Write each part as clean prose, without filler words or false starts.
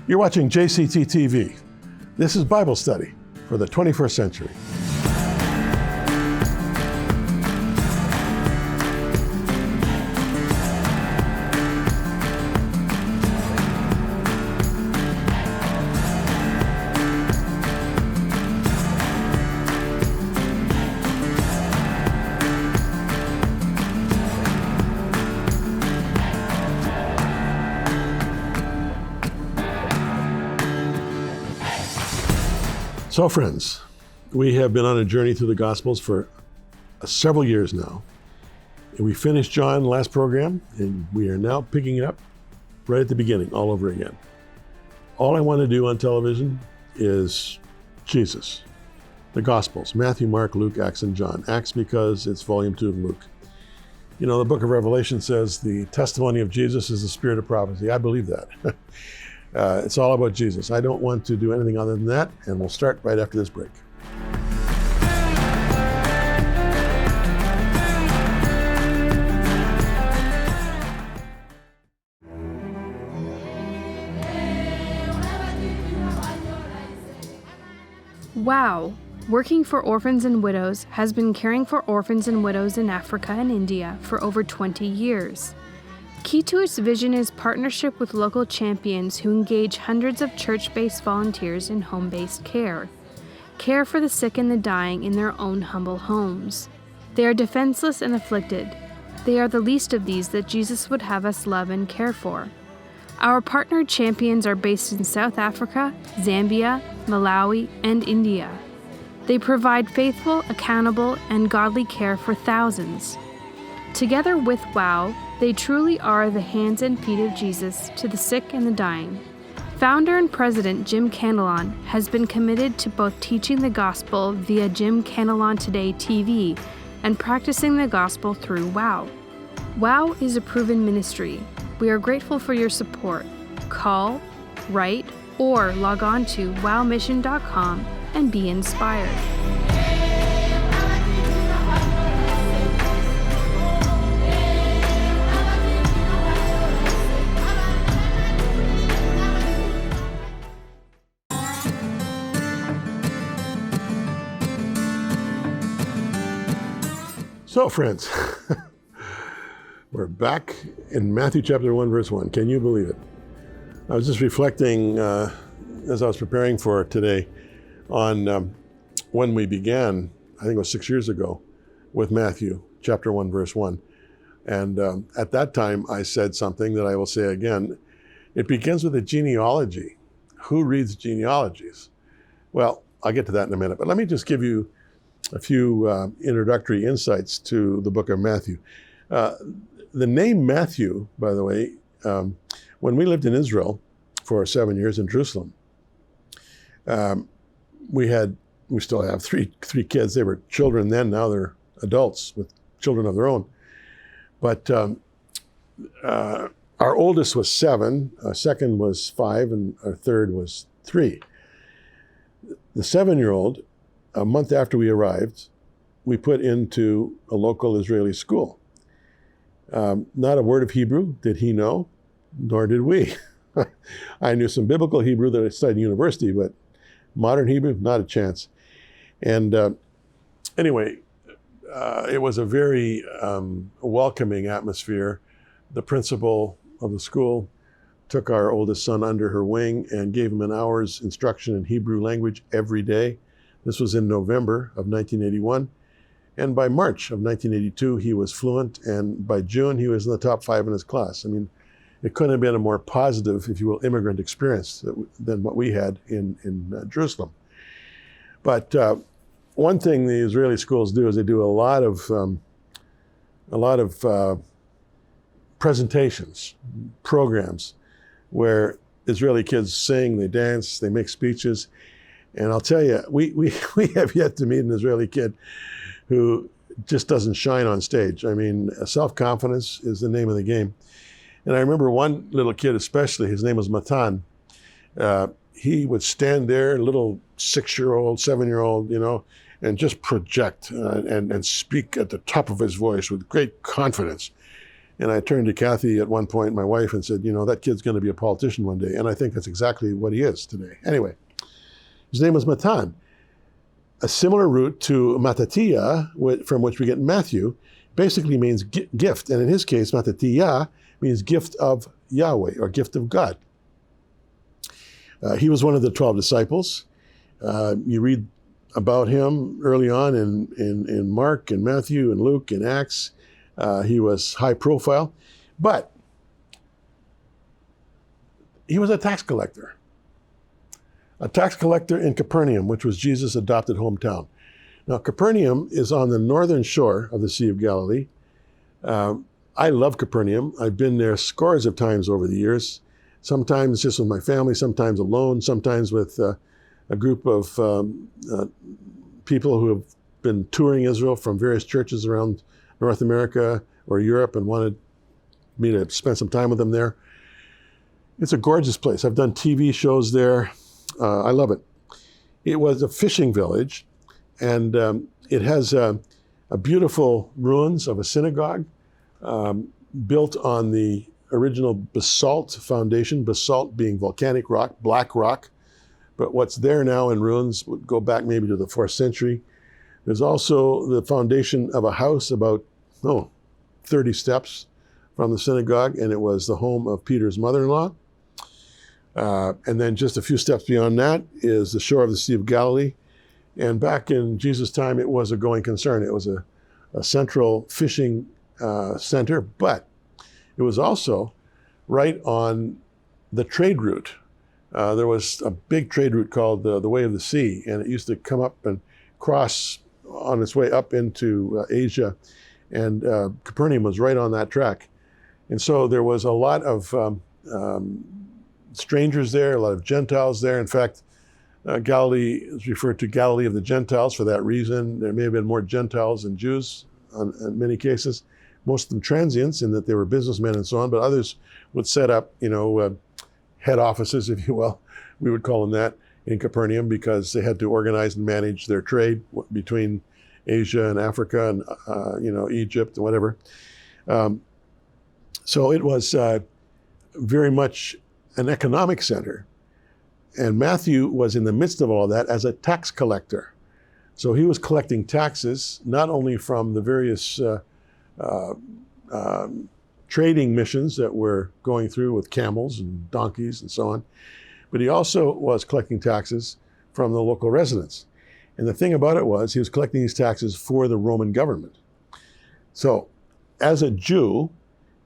You're watching JCT TV. This is Bible study for the 21st century. So friends, we have been on a journey through the Gospels for several years now. And we finished John last program, and we are now picking it up right at the beginning, all over again. All I want to do on television is Jesus, the Gospels, Matthew, Mark, Luke, Acts, and John. Acts because it's volume 2 of Luke. You know, the book of Revelation says the testimony of Jesus is the spirit of prophecy. I believe that. It's all about Jesus. I don't want to do anything other than that, and we'll start right after this break. Wow! Working for Orphans and Widows has been caring for orphans and widows in Africa and India for over 20 years. Key to its vision is partnership with local champions who engage hundreds of church-based volunteers in home-based care. Care for the sick and the dying in their own humble homes. They are defenseless and afflicted. They are the least of these that Jesus would have us love and care for. Our partnered champions are based in South Africa, Zambia, Malawi, and India. They provide faithful, accountable, and godly care for thousands. Together with WOW, they truly are the hands and feet of Jesus to the sick and the dying. Founder and president Jim Cantelon has been committed to both teaching the gospel via Jim Cantelon Today TV and practicing the gospel through WOW. WOW is a proven ministry. We are grateful for your support. Call, write, or log on to wowmission.com and be inspired. So friends, we're back in Matthew chapter 1, verse 1. Can you believe it? I was just reflecting as I was preparing for today on when we began, I think it was 6 years ago, with Matthew chapter 1, verse 1. And at that time, I said something that I will say again. It begins with a genealogy. Who reads genealogies? Well, I'll get to that in a minute, but let me just give you a few introductory insights to the book of Matthew. The name Matthew, by the way, when we lived in Israel for 7 years in Jerusalem, we still have three kids. They were children then, now they're adults with children of their own. But our oldest was 7, our second was 5, and our third was 3. The 7-year-old, a month after we arrived, we put into a local Israeli school. Not a word of Hebrew did he know, nor did we. I knew some biblical Hebrew that I studied in university, but modern Hebrew, not a chance. And anyway, it was a very welcoming atmosphere. The principal of the school took our oldest son under her wing and gave him an hour's instruction in Hebrew language every day. This was in November of 1981. And by March of 1982, he was fluent. And by June, he was in the top 5 in his class. I mean, it couldn't have been a more positive, if you will, immigrant experience than what we had in Jerusalem. But one thing the Israeli schools do is they do a lot of presentations, programs, where Israeli kids sing, they dance, they make speeches. And I'll tell you, we have yet to meet an Israeli kid who just doesn't shine on stage. I mean, self-confidence is the name of the game. And I remember one little kid especially, his name was Matan. He would stand there, little 6-year-old, 7-year-old, you know, and just project and speak at the top of his voice with great confidence. And I turned to Kathy at one point, my wife, and said, that kid's going to be a politician one day. And I think that's exactly what he is today. Anyway, his name was Matan. A similar root to Matatiya, from which we get Matthew, basically means gift. And in his case, Matatiya means gift of Yahweh, or gift of God. He was one of the 12 disciples. You read about him early on in Mark and Matthew and Luke and Acts. He was high profile, but he was a tax collector. A tax collector in Capernaum, which was Jesus' adopted hometown. Now, Capernaum is on the northern shore of the Sea of Galilee. I love Capernaum. I've been there scores of times over the years. Sometimes just with my family, sometimes alone, sometimes with a group of people who have been touring Israel from various churches around North America or Europe and wanted me to spend some time with them there. It's a gorgeous place. I've done TV shows there. I love it. It was a fishing village, and it has a beautiful ruins of a synagogue built on the original basalt foundation, basalt being volcanic rock, black rock. But what's there now in ruins would go back maybe to the 4th century. There's also the foundation of a house about 30 steps from the synagogue, and it was the home of Peter's mother-in-law. And then just a few steps beyond that is the shore of the Sea of Galilee. And back in Jesus' time, it was a going concern. It was a central fishing center, but it was also right on the trade route. There was a big trade route called the Way of the Sea, and it used to come up and cross on its way up into Asia. And Capernaum was right on that track. And so there was a lot of strangers there, a lot of Gentiles there. In fact, Galilee is referred to Galilee of the Gentiles for that reason. There may have been more Gentiles than Jews in many cases. Most of them transients in that they were businessmen and so on, but others would set up, head offices, if you will. We would call them that in Capernaum because they had to organize and manage their trade between Asia and Africa and, Egypt and whatever. So it was very much an economic center. And Matthew was in the midst of all that as a tax collector. So he was collecting taxes, not only from the various trading missions that were going through with camels and donkeys and so on, but he also was collecting taxes from the local residents. And the thing about it was he was collecting these taxes for the Roman government. So as a Jew,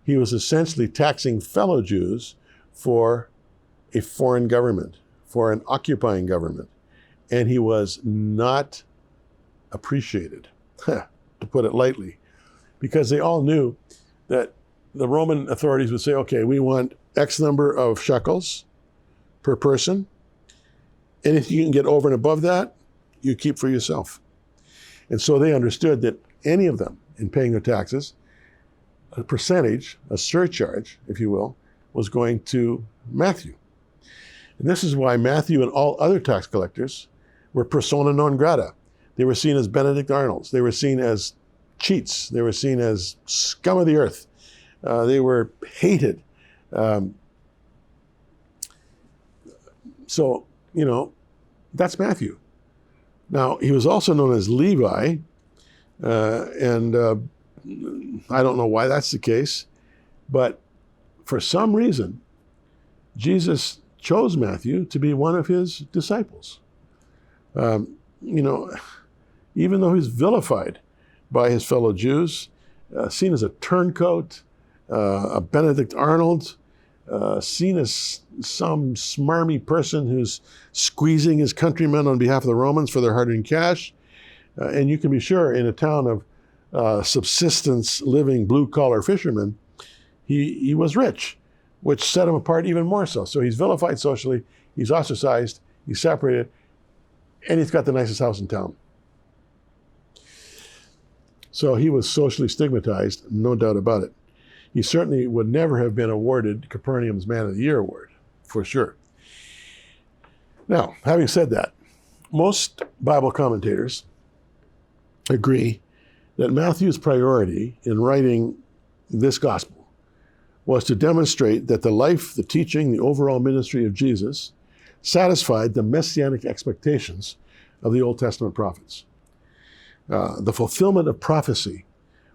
he was essentially taxing fellow Jews for a foreign government, for an occupying government. And he was not appreciated, to put it lightly, because they all knew that the Roman authorities would say, okay, we want X number of shekels per person. And if you can get over and above that, you keep for yourself. And so they understood that any of them, in paying their taxes, a percentage, a surcharge, if you will, was going to Matthew. And this is why Matthew and all other tax collectors were persona non grata. They were seen as Benedict Arnolds. They were seen as cheats. They were seen as scum of the earth. They were hated. So, that's Matthew. Now, he was also known as Levi, and I don't know why that's the case, but for some reason, Jesus chose Matthew to be one of his disciples. Even though he's vilified by his fellow Jews, seen as a turncoat, a Benedict Arnold, seen as some smarmy person who's squeezing his countrymen on behalf of the Romans for their hard-earned cash. And you can be sure in a town of subsistence living blue-collar fishermen, he was rich, which set him apart even more so. So he's vilified socially, he's ostracized, he's separated, and he's got the nicest house in town. So he was socially stigmatized, no doubt about it. He certainly would never have been awarded Capernaum's Man of the Year award, for sure. Now, having said that, most Bible commentators agree that Matthew's priority in writing this gospel was to demonstrate that the life, the teaching, the overall ministry of Jesus satisfied the messianic expectations of the Old Testament prophets. The fulfillment of prophecy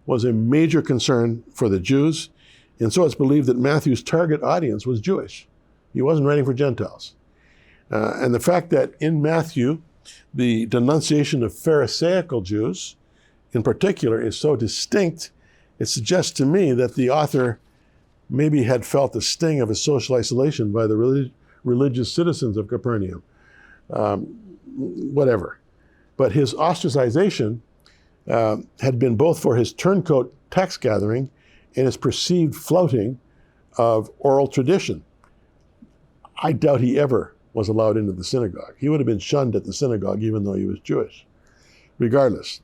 was a major concern for the Jews, and so it's believed that Matthew's target audience was Jewish. He wasn't writing for Gentiles. And the fact that in Matthew, the denunciation of Pharisaical Jews in particular is so distinct, it suggests to me that the author maybe had felt the sting of his social isolation by the religious citizens of Capernaum. Whatever. But his ostracization had been both for his turncoat tax gathering and his perceived flouting of oral tradition. I doubt he ever was allowed into the synagogue. He would have been shunned at the synagogue even though he was Jewish. Regardless,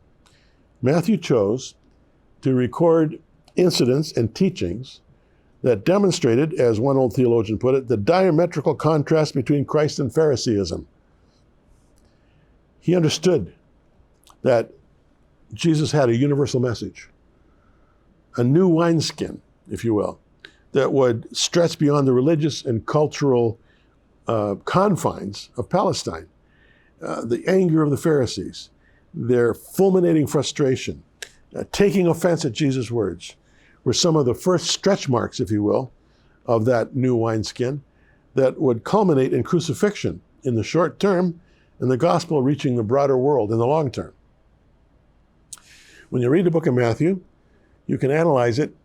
Matthew chose to record incidents and teachings that demonstrated, as one old theologian put it, the diametrical contrast between Christ and Phariseeism. He understood that Jesus had a universal message, a new wineskin, if you will, that would stretch beyond the religious and cultural confines of Palestine. The anger of the Pharisees, their fulminating frustration, taking offense at Jesus' words, were some of the first stretch marks, if you will, of that new wineskin that would culminate in crucifixion in the short term and the gospel reaching the broader world in the long term. When you read the book of Matthew, you can analyze it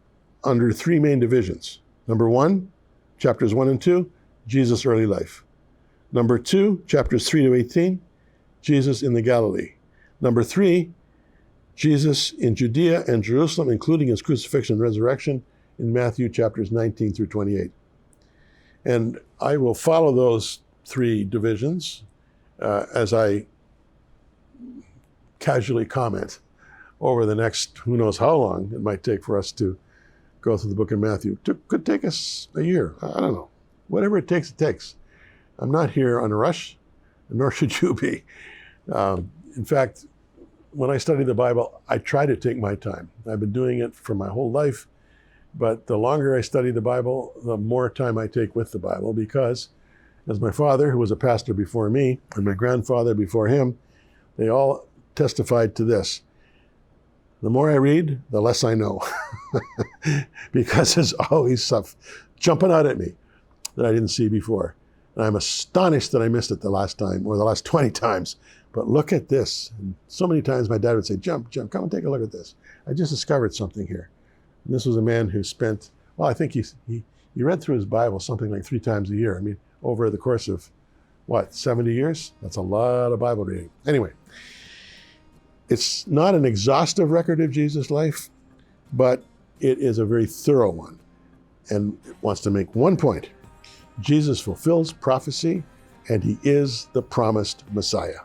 under three main divisions. Number one, chapters 1 and 2, Jesus' early life. Number 2, chapters 3 to 18, Jesus in the Galilee. Number 3, Jesus in Judea and Jerusalem, including his crucifixion and resurrection in Matthew chapters 19 through 28. And I will follow those three divisions as I casually comment over the next, who knows how long it might take for us to go through the book of Matthew. Could take us a year. I don't know. Whatever it takes, it takes. I'm not here on a rush, nor should you be. In fact, when I study the Bible, I try to take my time. I've been doing it for my whole life, but the longer I study the Bible, the more time I take with the Bible, because as my father, who was a pastor before me, and my grandfather before him, they all testified to this. The more I read, the less I know, because there's always stuff jumping out at me that I didn't see before. And I'm astonished that I missed it the last time, or the last 20 times. But look at this. And so many times my dad would say, jump, come and take a look at this. I just discovered something here. And this was a man who spent, well, I think he read through his Bible something like 3 times a year. I mean, over the course of, 70 years? That's a lot of Bible reading. Anyway, it's not an exhaustive record of Jesus' life, but it is a very thorough one. And it wants to make one point. Jesus fulfills prophecy, and he is the promised Messiah.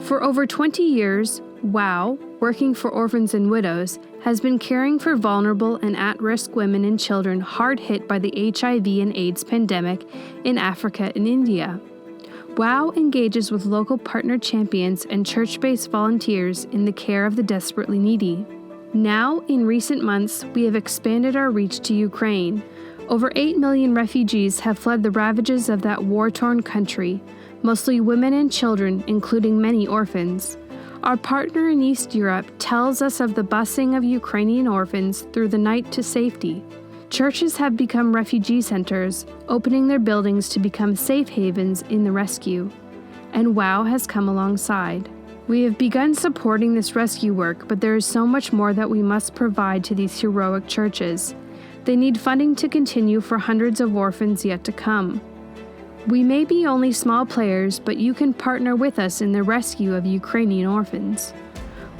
For over 20 years, WOW, working for orphans and widows, has been caring for vulnerable and at-risk women and children hard hit by the HIV and AIDS pandemic in Africa and India. WOW engages with local partner champions and church-based volunteers in the care of the desperately needy. Now, in recent months, we have expanded our reach to Ukraine. Over 8 million refugees have fled the ravages of that war-torn country, mostly women and children, including many orphans. Our partner in East Europe tells us of the busing of Ukrainian orphans through the night to safety. Churches have become refugee centers, opening their buildings to become safe havens in the rescue. And WOW has come alongside. We have begun supporting this rescue work, but there is so much more that we must provide to these heroic churches. They need funding to continue for hundreds of orphans yet to come. We may be only small players, but you can partner with us in the rescue of Ukrainian orphans.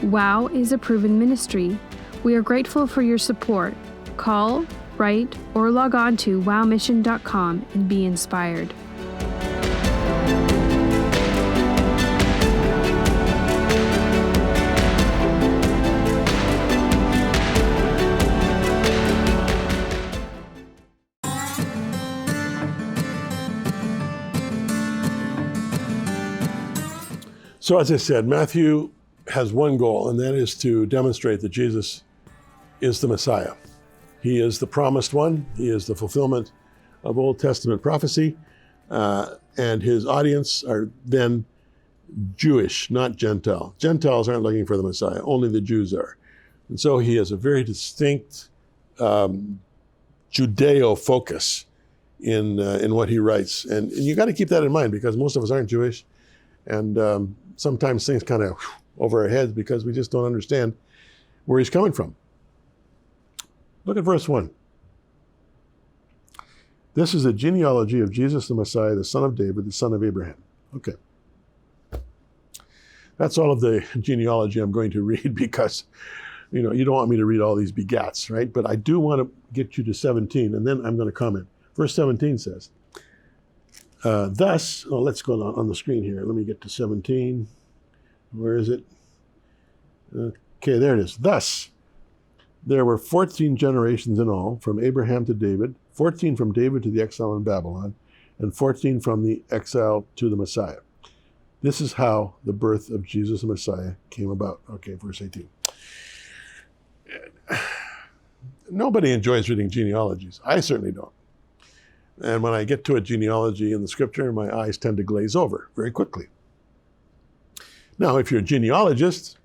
WOW is a proven ministry. We are grateful for your support. Call, write, or log on to wowmission.com and be inspired. So as I said, Matthew has one goal, and that is to demonstrate that Jesus is the Messiah. He is the promised one. He is the fulfillment of Old Testament prophecy. And his audience are then Jewish, not Gentile. Gentiles aren't looking for the Messiah. Only the Jews are. And so he has a very distinct Judeo focus in what he writes. And you got to keep that in mind, because most of us aren't Jewish. And sometimes things kind of over our heads because we just don't understand where he's coming from. Look at verse 1. This is the genealogy of Jesus the Messiah, the son of David, the son of Abraham. Okay. That's all of the genealogy I'm going to read, because you don't want me to read all these begats, right? But I do want to get you to 17, and then I'm going to comment. Verse 17 says, let's go on the screen here. Let me get to 17. Where is it? Okay, there it is. Thus, there were 14 generations in all, from Abraham to David, 14 from David to the exile in Babylon, and 14 from the exile to the Messiah. This is how the birth of Jesus the Messiah came about. Okay, verse 18. Nobody enjoys reading genealogies. I certainly don't. And when I get to a genealogy in the scripture, my eyes tend to glaze over very quickly. Now, if you're a genealogist,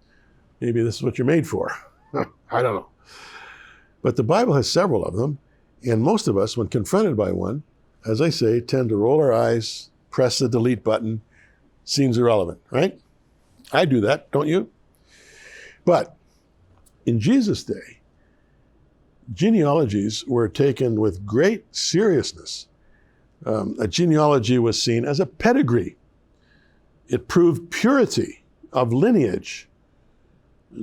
maybe this is what you're made for. I don't know. But the Bible has several of them, and most of us, when confronted by one, as I say, tend to roll our eyes, press the delete button. Seems irrelevant, right? I do that, don't you? But in Jesus' day, genealogies were taken with great seriousness. A genealogy was seen as a pedigree. It proved purity of lineage.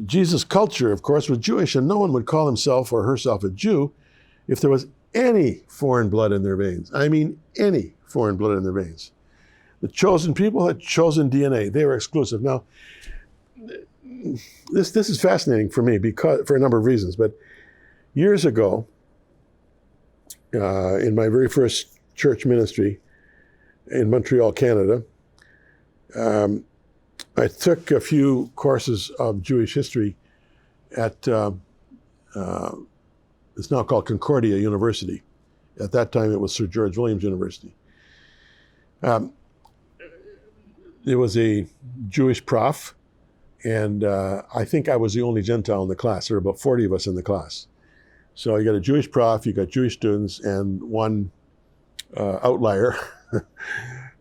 Jesus' culture, of course, was Jewish, and no one would call himself or herself a Jew if there was any foreign blood in their veins. I mean, any foreign blood in their veins. The chosen people had chosen DNA. They were exclusive. Now, this is fascinating for me for a number of reasons. But years ago, in my very first church ministry in Montreal, Canada, I took a few courses of Jewish history at, it's now called Concordia University. At that time, it was Sir George Williams University. There was a Jewish prof, and I think I was the only Gentile in the class. There were about 40 of us in the class. So you got a Jewish prof, you got Jewish students, and one outlier,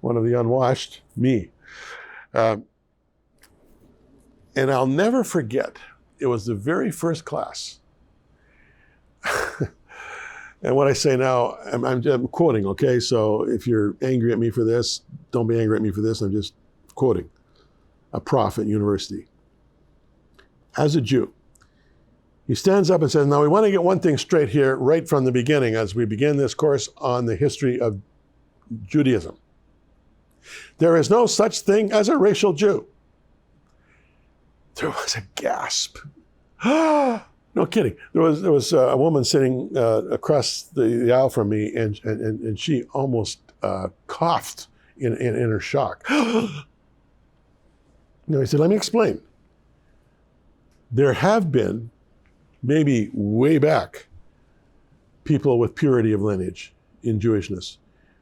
one of the unwashed, me. And I'll never forget, it was the very first class. And what I say now, I'm quoting, okay? So if you're angry at me for this, don't be angry at me for this. I'm just quoting a prof at university. As a Jew, he stands up and says, now we want to get one thing straight here right from the beginning as we begin this course on the history of Judaism. There is no such thing as a racial Jew. There was a gasp. No kidding. There was a woman sitting across the aisle from me, and she almost coughed in her shock. No, he said, let me explain. There have been, maybe way back, people with purity of lineage in Jewishness.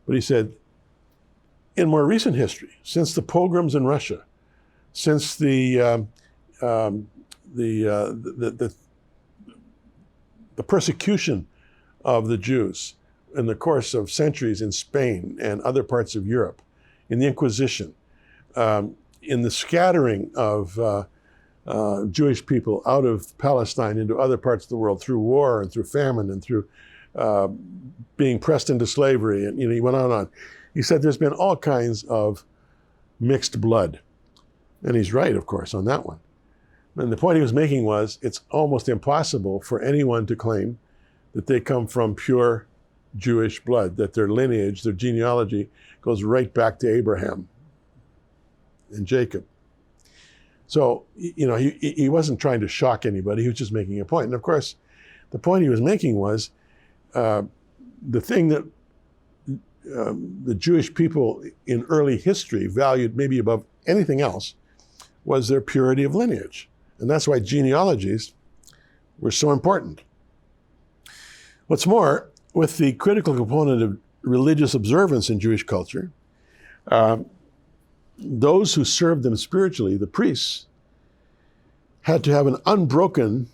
But he said, in more recent history, since the pogroms in Russia, since the persecution of the Jews in the course of centuries in Spain and other parts of Europe, in the Inquisition, in the scattering of Jewish people out of Palestine into other parts of the world through war and through famine and through being pressed into slavery, and he went on and on. He said there's been all kinds of mixed blood. And he's right, of course, on that one. And the point he was making was it's almost impossible for anyone to claim that they come from pure Jewish blood, that their lineage, their genealogy goes right back to Abraham and Jacob. So, he wasn't trying to shock anybody. He was just making a point. And of course, the point he was making was the thing that the Jewish people in early history valued maybe above anything else was their purity of lineage. And that's why genealogies were so important. What's more, with the critical component of religious observance in Jewish culture, those who served them spiritually, the priests, had to have an unbroken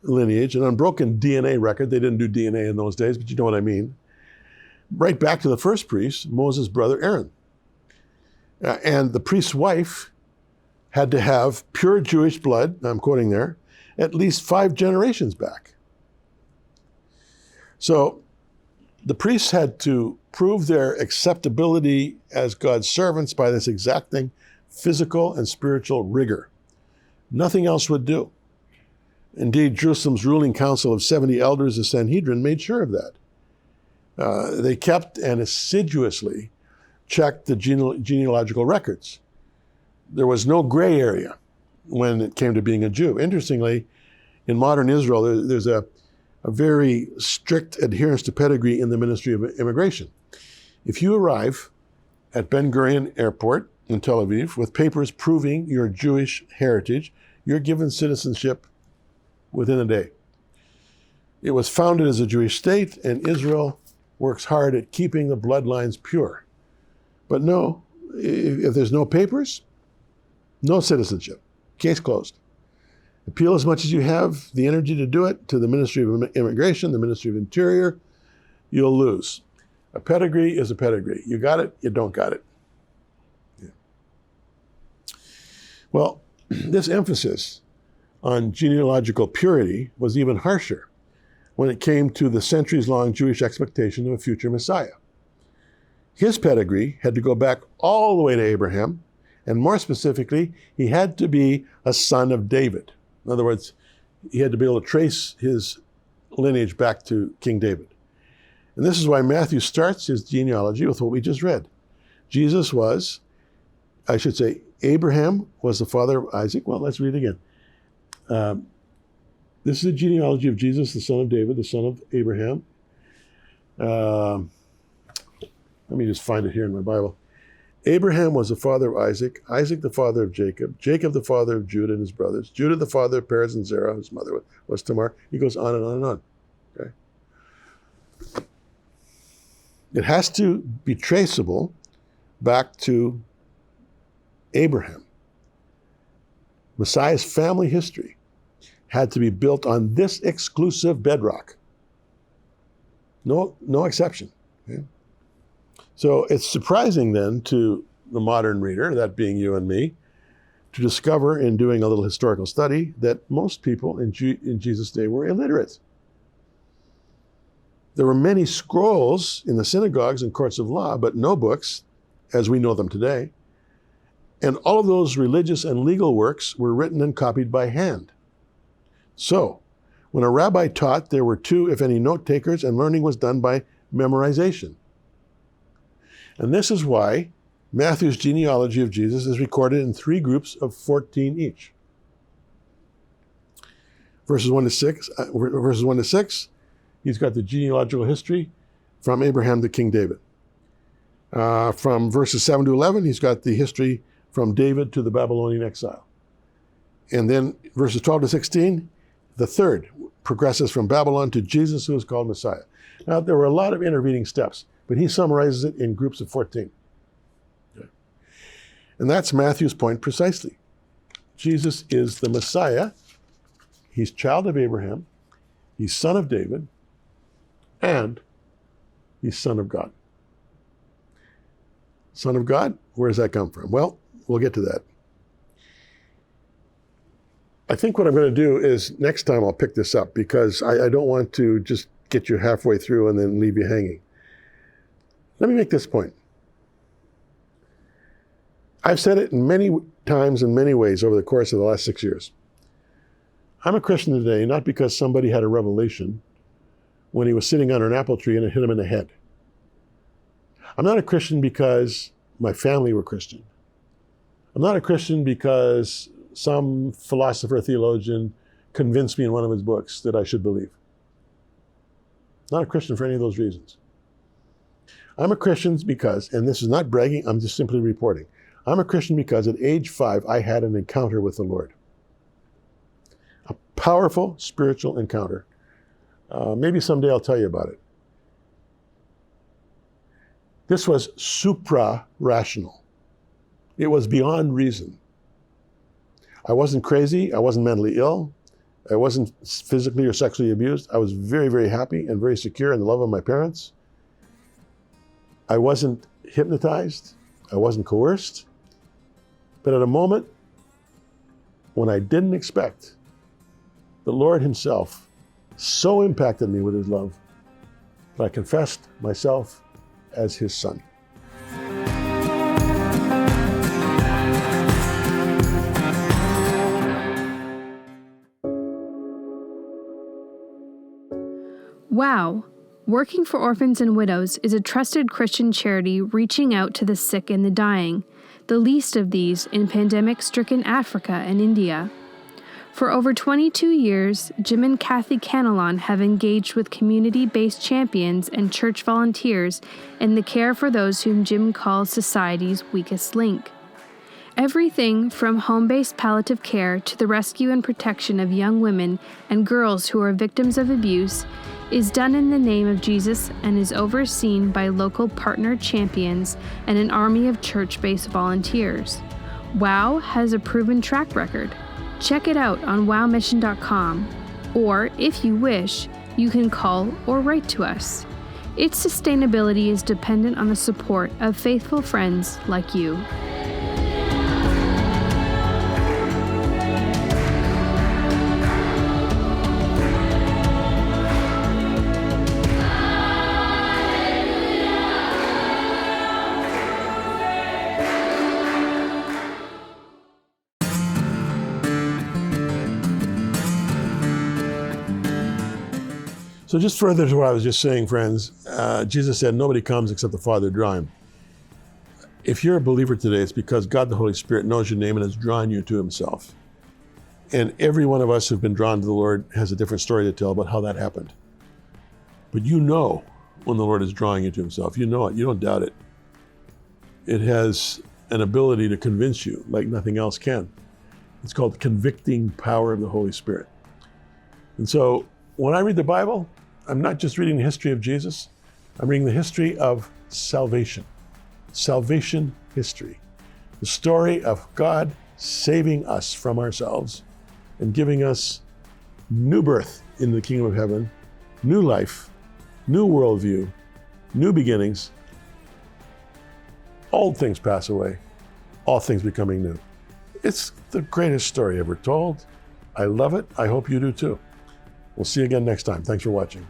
lineage, an unbroken DNA record. They didn't do DNA in those days, but you know what I mean. Right back to the first priest, Moses' brother Aaron. And the priest's wife had to have pure Jewish blood, I'm quoting there, at least 5 generations back. So the priests had to prove their acceptability as God's servants by this exacting physical and spiritual rigor. Nothing else would do. Indeed, Jerusalem's ruling council of 70 elders, the Sanhedrin, made sure of that. They kept and assiduously checked the genealogical records. There was no gray area when it came to being a Jew. Interestingly, in modern Israel, there's a very strict adherence to pedigree in the Ministry of Immigration. If you arrive at Ben Gurion Airport in Tel Aviv with papers proving your Jewish heritage, you're given citizenship within a day. It was founded as a Jewish state, and Israel works hard at keeping the bloodlines pure. But no, if there's no papers, no citizenship. Case closed. Appeal as much as you have the energy to do it to the Ministry of Immigration, the Ministry of Interior, you'll lose. A pedigree is a pedigree. You got it, you don't got it. Yeah. Well, this emphasis on genealogical purity was even harsher when it came to the centuries-long Jewish expectation of a future Messiah. His pedigree had to go back all the way to Abraham, and more specifically, he had to be a son of David. In other words, he had to be able to trace his lineage back to King David. And this is why Matthew starts his genealogy with what we just read. Jesus was, Abraham was the father of Isaac. Well, let's read it again. This is the genealogy of Jesus, the son of David, the son of Abraham. Let me just find it here in my Bible. Abraham was the father of Isaac, Isaac the father of Jacob, Jacob the father of Judah and his brothers, Judah the father of Perez and Zerah, whose mother was Tamar. He goes on and on and on. Okay. It has to be traceable back to Abraham. Messiah's family history had to be built on this exclusive bedrock. No exception. Okay? So it's surprising then to the modern reader, that being you and me, to discover in doing a little historical study that most people in Jesus' day were illiterate. There were many scrolls in the synagogues and courts of law, but no books as we know them today. And all of those religious and legal works were written and copied by hand. So, when a rabbi taught, there were 2, if any, note takers, and learning was done by memorization. And this is why Matthew's genealogy of Jesus is recorded in 3 groups of 14 each. Verses 1 to 6, he's got the genealogical history from Abraham to King David. From verses 7 to 11, he's got the history from David to the Babylonian exile. And then verses 12 to 16, the third progresses from Babylon to Jesus, who is called Messiah. Now, there were a lot of intervening steps, but he summarizes it in groups of 14. Okay. And that's Matthew's point precisely. Jesus is the Messiah. He's child of Abraham. He's son of David. And he's son of God. Son of God, where does that come from? Well, we'll get to that. I think what I'm going to do is next time I'll pick this up because I don't want to just get you halfway through and then leave you hanging. Let me make this point. I've said it many times in many ways over the course of the last 6 years. I'm a Christian today not because somebody had a revelation when he was sitting under an apple tree and it hit him in the head. I'm not a Christian because my family were Christian. I'm not a Christian because some philosopher, theologian convinced me in one of his books that I should believe. Not a Christian for any of those reasons. I'm a Christian because, and this is not bragging, I'm just simply reporting. I'm a Christian because at age 5, I had an encounter with the Lord. A powerful spiritual encounter. Maybe someday I'll tell you about it. This was supra-rational. It was beyond reason. I wasn't crazy. I wasn't mentally ill. I wasn't physically or sexually abused. I was very, very happy and very secure in the love of my parents. I wasn't hypnotized. I wasn't coerced. But at a moment when I didn't expect, the Lord himself so impacted me with his love that I confessed myself as his son. Wow! Working for Orphans and Widows is a trusted Christian charity reaching out to the sick and the dying, the least of these in pandemic-stricken Africa and India. For over 22 years, Jim and Kathy Cantelon have engaged with community-based champions and church volunteers in the care for those whom Jim calls society's weakest link. Everything from home-based palliative care to the rescue and protection of young women and girls who are victims of abuse is done in the name of Jesus and is overseen by local partner champions and an army of church-based volunteers. WOW has a proven track record. Check it out on wowmission.com, or if you wish, you can call or write to us. Its sustainability is dependent on the support of faithful friends like you. So just further to what I was just saying, friends, Jesus said, nobody comes except the Father draw him. If you're a believer today, it's because God the Holy Spirit knows your name and has drawn you to himself. And every one of us who've been drawn to the Lord has a different story to tell about how that happened. But you know when the Lord is drawing you to himself. You know it. You don't doubt it. It has an ability to convince you like nothing else can. It's called the convicting power of the Holy Spirit. And so when I read the Bible, I'm not just reading the history of Jesus, I'm reading the history of salvation. Salvation history. The story of God saving us from ourselves and giving us new birth in the kingdom of heaven, new life, new worldview, new beginnings. Old things pass away, all things becoming new. It's the greatest story ever told. I love it. I hope you do too. We'll see you again next time. Thanks for watching.